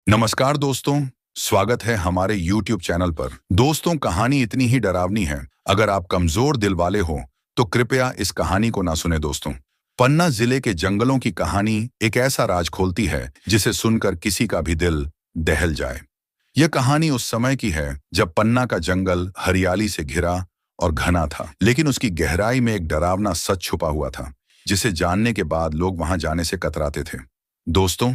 नमस्कार दोस्तों, स्वागत है हमारे YouTube चैनल पर। दोस्तों, कहानी इतनी ही डरावनी है। अगर आप कमजोर दिल वाले हो तो कृपया इस कहानी को ना सुने दोस्तों। पन्ना जिले के जंगलों की कहानी एक ऐसा राज खोलती है जिसे सुनकर किसी का भी दिल दहल जाए। यह कहानी उस समय की है जब पन्ना का जंगल हरियाली से घिरा और घना था, लेकिन उसकी गहराई में एक डरावना सच छुपा हुआ था जिसे जानने के बाद लोग वहां जाने से कतराते थे। दोस्तों,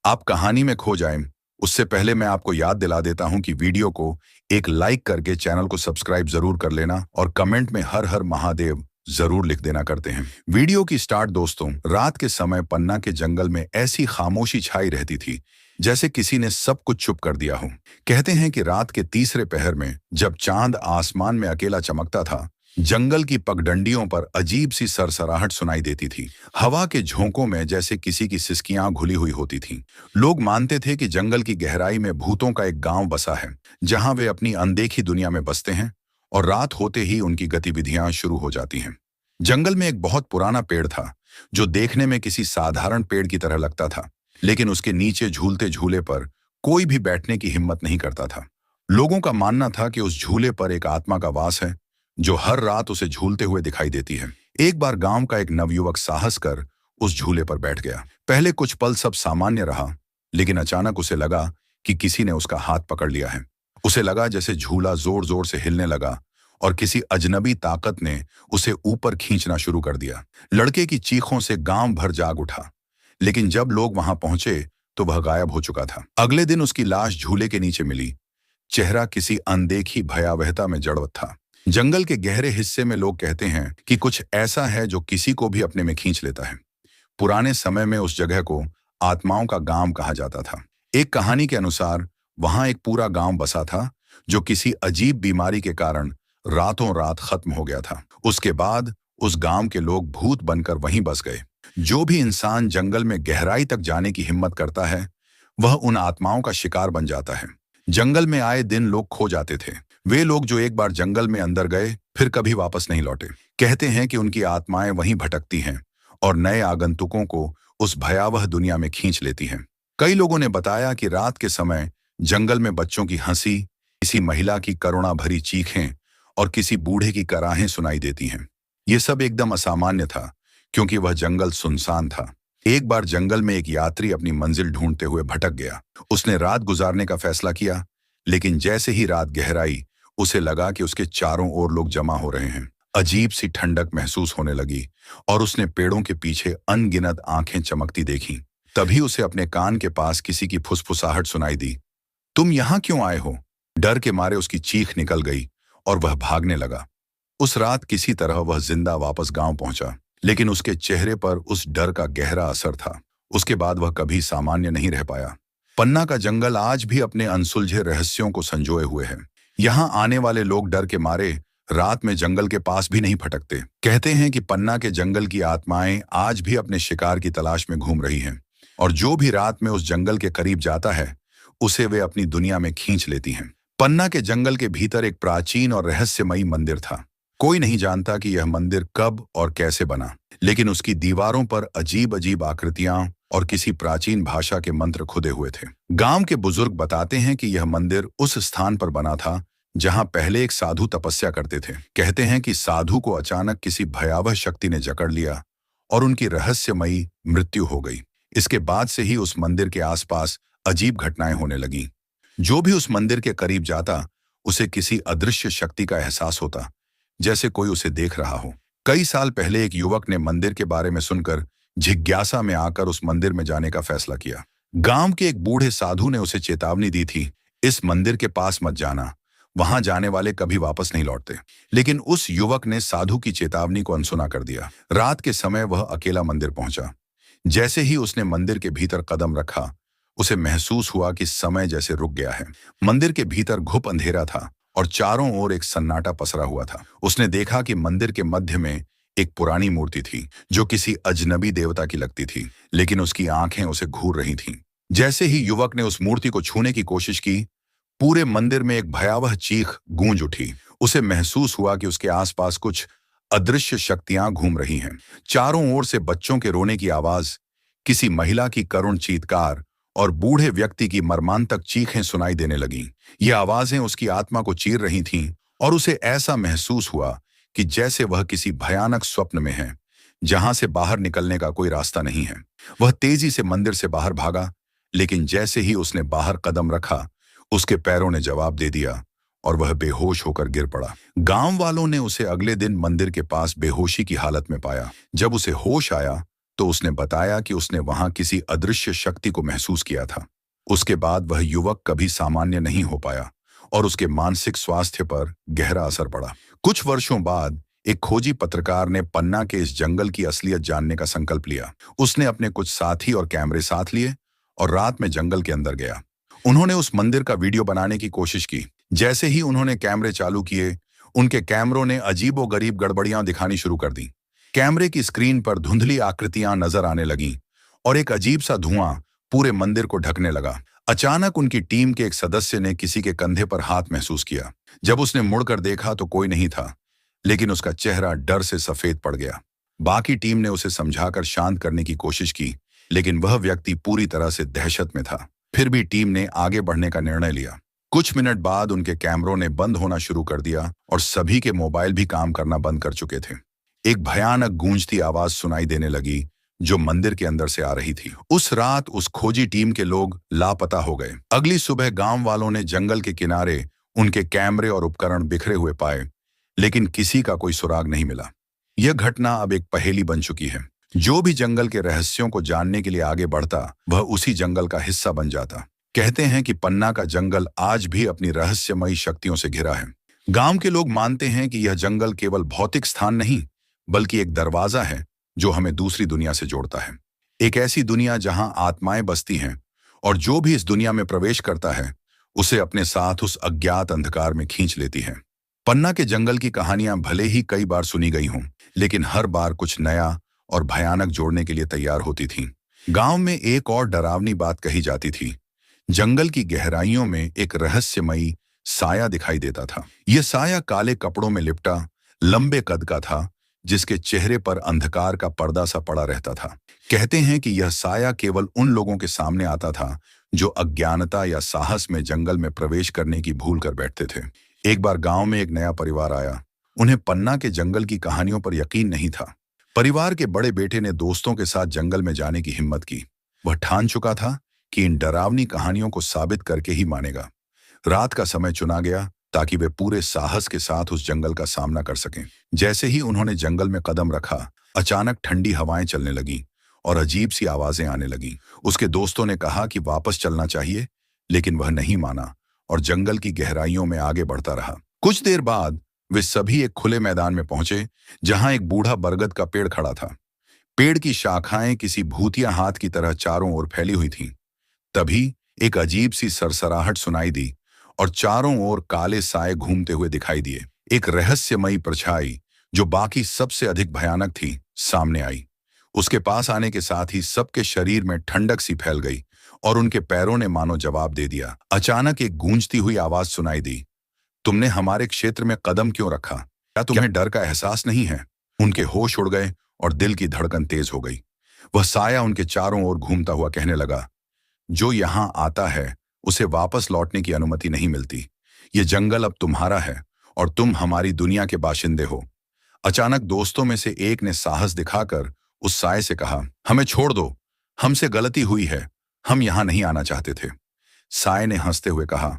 आप कहानी में खो जाएं उससे पहले मैं आपको याद दिला देता हूं कि वीडियो को एक लाइक करके चैनल को सब्सक्राइब जरूर कर लेना और कमेंट में हर हर महादेव जरूर लिख देना करते हैं। वीडियो की स्टार्ट दोस्तों, रात के समय पन्ना के जंगल में ऐसी खामोशी छाई रहती थी जैसे किसी ने सब कुछ चुप कर दिया हो। कहते हैं कि रात के तीसरे पहर में जब चांद आसमान में अकेला चमकता था, जंगल की पगडंडियों पर अजीब सी सरसराहट सुनाई देती थी। हवा के झोंकों में जैसे किसी की सिसकियां घुली हुई होती थीं। लोग मानते थे कि जंगल की गहराई में भूतों का एक गांव बसा है, जहां वे अपनी अनदेखी दुनिया में बसते हैं और रात होते ही उनकी गतिविधियां शुरू हो जाती हैं। जंगल में एक बहुत पुराना पेड़ था जो देखने में किसी साधारण पेड़ की तरह लगता था, लेकिन उसके नीचे झूलते झूले पर कोई भी बैठने की हिम्मत नहीं करता था। लोगों का मानना था कि उस झूले पर एक आत्मा का वास है जो हर रात उसे झूलते हुए दिखाई देती है। एक बार गांव का एक नवयुवक साहस कर उस झूले पर बैठ गया। पहले कुछ पल सब सामान्य रहा, लेकिन अचानक उसे लगा कि किसी ने उसका हाथ पकड़ लिया है। उसे लगा जैसे झूला जोर जोर से हिलने लगा और किसी अजनबी ताकत ने उसे ऊपर खींचना शुरू कर दिया। लड़के की चीखों से गांव भर जाग उठा, लेकिन जब लोग वहां पहुंचे तो वह गायब हो चुका था। अगले दिन उसकी लाश झूले के नीचे मिली। चेहरा किसी अनदेखी भयावहता में जड़वत था। जंगल के गहरे हिस्से में लोग कहते हैं कि कुछ ऐसा है जो किसी को भी अपने में खींच लेता है। पुराने समय में उस जगह को आत्माओं का गांव कहा जाता था। एक कहानी के अनुसार वहां एक पूरा गांव बसा था जो किसी अजीब बीमारी के कारण रातों रात खत्म हो गया था। उसके बाद उस गांव के लोग भूत बनकर वहीं बस गए। जो भी इंसान जंगल में गहराई तक जाने की हिम्मत करता है, वह उन आत्माओं का शिकार बन जाता है। जंगल में आए दिन लोग खो जाते थे। वे लोग जो एक बार जंगल में अंदर गए फिर कभी वापस नहीं लौटे। कहते हैं कि उनकी आत्माएं वहीं भटकती हैं और नए आगंतुकों को उस भयावह दुनिया में खींच लेती हैं। कई लोगों ने बताया कि रात के समय जंगल में बच्चों की हंसी, किसी महिला की करुणा भरी चीखें और किसी बूढ़े की कराहें सुनाई देती हैं। ये सब एकदम असामान्य था क्योंकि वह जंगल सुनसान था। एक बार जंगल में एक यात्री अपनी मंजिल ढूंढते हुए भटक गया। उसने रात गुजारने का फैसला किया, लेकिन जैसे ही रात गहराई उसे लगा कि उसके चारों ओर लोग जमा हो रहे हैं। अजीब सी ठंडक महसूस होने लगी और उसने पेड़ों के पीछे अनगिनत आंखें चमकती देखी। तभी उसे अपने कान के पास किसी की फुसफुसाहट सुनाई दी। तुम यहां क्यों आए हो? डर के मारे उसकी चीख निकल गई और वह भागने लगा। उस रात किसी तरह वह जिंदा वापस गांव पहुंचा, लेकिन उसके चेहरे पर उस डर का गहरा असर था। उसके बाद वह कभी सामान्य नहीं रह पाया। पन्ना का जंगल आज भी अपने अनसुलझे रहस्यों को संजोए हुए है। यहाँ आने वाले लोग डर के मारे रात में जंगल के पास भी नहीं भटकते। कहते हैं कि पन्ना के जंगल की आत्माएं आज भी अपने शिकार की तलाश में घूम रही हैं और जो भी रात में उस जंगल के करीब जाता है उसे वे अपनी दुनिया में खींच लेती हैं। पन्ना के जंगल के भीतर एक प्राचीन और रहस्यमयी मंदिर था। कोई नहीं जानता कि यह मंदिर कब और कैसे बना, लेकिन उसकी दीवारों पर अजीब अजीब आकृतियां और किसी प्राचीन भाषा के मंत्र खुदे हुए थे। गांव के बुजुर्ग बताते हैं कि यह मंदिर उस स्थान पर बना था जहां पहले एक साधु तपस्या करते थे। कहते हैं कि साधु को अचानक किसी भयावह शक्ति ने जकड़ लिया और उनकी रहस्यमयी मृत्यु हो गई। इसके बाद से ही उस मंदिर के आसपास अजीब घटनाएं होने लगीं। जो भी उस मंदिर के करीब जाता उसे किसी अदृश्य शक्ति का एहसास होता, जैसे कोई उसे देख रहा हो। कई साल पहले एक युवक ने मंदिर के बारे में सुनकर जिज्ञासा में आकर उस मंदिर में जाने का फैसला किया। गांव के एक बूढ़े साधु ने उसे चेतावनी दी थी, इस मंदिर के पास मत जाना, वहां जाने वाले कभी वापस नहीं लौटते। लेकिन उस युवक ने साधु की चेतावनी को अनसुना कर दिया। रात के समय वह अकेला मंदिर पहुंचा। जैसे ही उसने मंदिर के भीतर कदम रखा, उसे महसूस हुआ कि समय जैसे रुक गया है। मंदिर के भीतर घुप अंधेरा था और चारों ओर एक सन्नाटा पसरा हुआ था। उसने देखा कि मंदिर के मध्य में एक पुरानी मूर्ति थी जो किसी अजनबी देवता की लगती थी, लेकिन उसकी आंखें उसे घूर रही थीं। जैसे ही युवक ने उस मूर्ति को छूने की कोशिश की, पूरे मंदिर में एक भयावह चीख गूंज उठी। उसे महसूस हुआ कि उसके आसपास कुछ अदृश्य शक्तियां घूम रही हैं। चारों ओर से बच्चों के रोने की आवाज, किसी महिला की करुण चीत्कार और बूढ़े व्यक्ति की मर्मांतक चीखें सुनाई देने लगीं। ये आवाजें उसकी आत्मा को चीर रही थीं और उसे ऐसा महसूस हुआ कि जैसे वह किसी भयानक स्वप्न में है, जहां से बाहर निकलने का कोई रास्ता नहीं है। वह तेजी से मंदिर से बाहर भागा, लेकिन जैसे ही उसने बाहर कदम रखा, उसके पैरों ने जवाब दे दिया और वह बेहोश होकर गिर पड़ा। गांव वालों ने उसे अगले दिन मंदिर के पास बेहोशी की हालत में पाया। जब उसे होश आया तो उसने बताया कि उसने वहां किसी अदृश्य शक्ति को महसूस किया था। उसके बाद वह युवक कभी सामान्य नहीं हो पाया और उसके मानसिक स्वास्थ्य पर गहरा असर पड़ा। कुछ वर्षों बाद एक खोजी पत्रकार ने पन्ना के इस जंगल की असलियत जानने का संकल्प लिया। उसने अपने कुछ साथी और कैमरे साथ लिए और रात में जंगल के अंदर गया। उन्होंने उस मंदिर का वीडियो बनाने की कोशिश की। जैसे ही उन्होंने कैमरे चालू किए, उनके कैमरों ने अजीबोगरीब गड़बड़ियां दिखानी शुरू कर दी। कैमरे की स्क्रीन पर धुंधली आकृतियां नजर आने लगीं और एक अजीब सा धुआं पूरे मंदिर को ढकने लगा। अचानक उनकी टीम के एक सदस्य ने किसी के कंधे पर हाथ महसूस किया। जब उसने मुड़कर देखा तो कोई नहीं था, लेकिन उसका चेहरा डर से सफेद पड़ गया। बाकी टीम ने उसे समझाकर शांत करने की कोशिश की, लेकिन वह व्यक्ति पूरी तरह से दहशत में था। फिर भी टीम ने आगे बढ़ने का निर्णय लिया। कुछ मिनट बाद उनके कैमरों ने बंद होना शुरू कर दिया और सभी के मोबाइल भी काम करना बंद कर चुके थे। एक भयानक गूंजती आवाज सुनाई देने लगी जो मंदिर के अंदर से आ रही थी। उस रात उस खोजी टीम के लोग लापता हो गए। अगली सुबह गांव वालों ने जंगल के किनारे उनके कैमरे और उपकरण बिखरे हुए पाए, लेकिन किसी का कोई सुराग नहीं मिला। यह घटना अब एक पहेली बन चुकी है। जो भी जंगल के रहस्यों को जानने के लिए आगे बढ़ता, वह उसी जंगल का हिस्सा बन जाता। कहते हैं कि पन्ना का जंगल आज भी अपनी रहस्यमयी शक्तियों से घिरा है। गांव के लोग मानते हैं कि यह जंगल केवल भौतिक स्थान नहीं, बल्कि एक दरवाजा है जो हमें दूसरी दुनिया से जोड़ता है। एक ऐसी दुनिया जहां आत्माएं बसती हैं और जो भी इस दुनिया में प्रवेश करता है, उसे अपने साथ उस अज्ञात अंधकार में खींच लेती है। पन्ना के जंगल की कहानियां भले ही कई बार सुनी गई हों, लेकिन हर बार कुछ नया और भयानक जोड़ने के लिए तैयार होती थीं। गांव में एक और डरावनी बात कही जाती थी। जंगल की गहराइयों में एक रहस्यमयी साया दिखाई देता था। यह साया काले कपड़ों में लिपटा, लंबे कद का था, जिसके चेहरे पर अंधकार का पर्दा सा पड़ा रहता था। कहते हैं कि यह साया केवल उन लोगों के सामने आता था जो अज्ञानता या साहस में जंगल में प्रवेश करने की भूल कर बैठते थे। एक बार गांव में एक नया परिवार आया। उन्हें पन्ना के जंगल की कहानियों पर यकीन नहीं था। परिवार के बड़े बेटे ने दोस्तों के साथ जंगल में जाने की हिम्मत की। वह ठान चुका था कि इन डरावनी कहानियों को साबित करके ही मानेगा। रात का समय चुना गया ताकि वे पूरे साहस के साथ उस जंगल का सामना कर सकें। जैसे ही उन्होंने जंगल में कदम रखा, अचानक ठंडी हवाएं चलने लगीं और अजीब सी आवाजें आने लगीं। उसके दोस्तों ने कहा कि वापस चलना चाहिए, लेकिन वह नहीं माना और जंगल की गहराइयों में आगे बढ़ता रहा। कुछ देर बाद वे सभी एक खुले मैदान में पहुंचे, जहां एक बूढ़ा बरगद का पेड़ खड़ा था। पेड़ की शाखाएं किसी भूतिया हाथ की तरह चारों ओर फैली हुई थीं। तभी एक अजीब सी सरसराहट सुनाई दी और चारों ओर काले साए घूमते हुए दिखाई दिए। एक रहस्यमयी परछाई, जो बाकी सबसे अधिक भयानक थी, सामने आई। उसके पास आने के साथ ही सबके शरीर में ठंडक सी फैल गई और उनके पैरों ने मानो जवाब दे दिया। अचानक एक गूंजती हुई आवाज सुनाई दी, तुमने हमारे क्षेत्र में कदम क्यों रखा? क्या तुम्हें डर का एहसास नहीं है? उनके होश उड़ गए और दिल की धड़कन तेज हो गई। वह साया उनके चारों ओर घूमता हुआ कहने लगा, जो यहां आता है उसे वापस लौटने की अनुमति नहीं मिलती। ये जंगल अब तुम्हारा है और तुम हमारी दुनिया के बाशिंदे हो। अचानक दोस्तों में से एक ने साहस दिखाकर उस साए से कहा, हमें छोड़ दो, हमसे गलती हुई है, हम यहां नहीं आना चाहते थे। साए ने हंसते हुए कहा,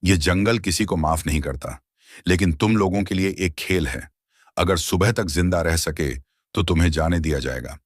यह जंगल किसी को माफ नहीं करता, लेकिन तुम लोगों के लिए एक खेल है। अगर सुबह तक जिंदा रह सके तो तुम्हें जाने दिया जाएगा।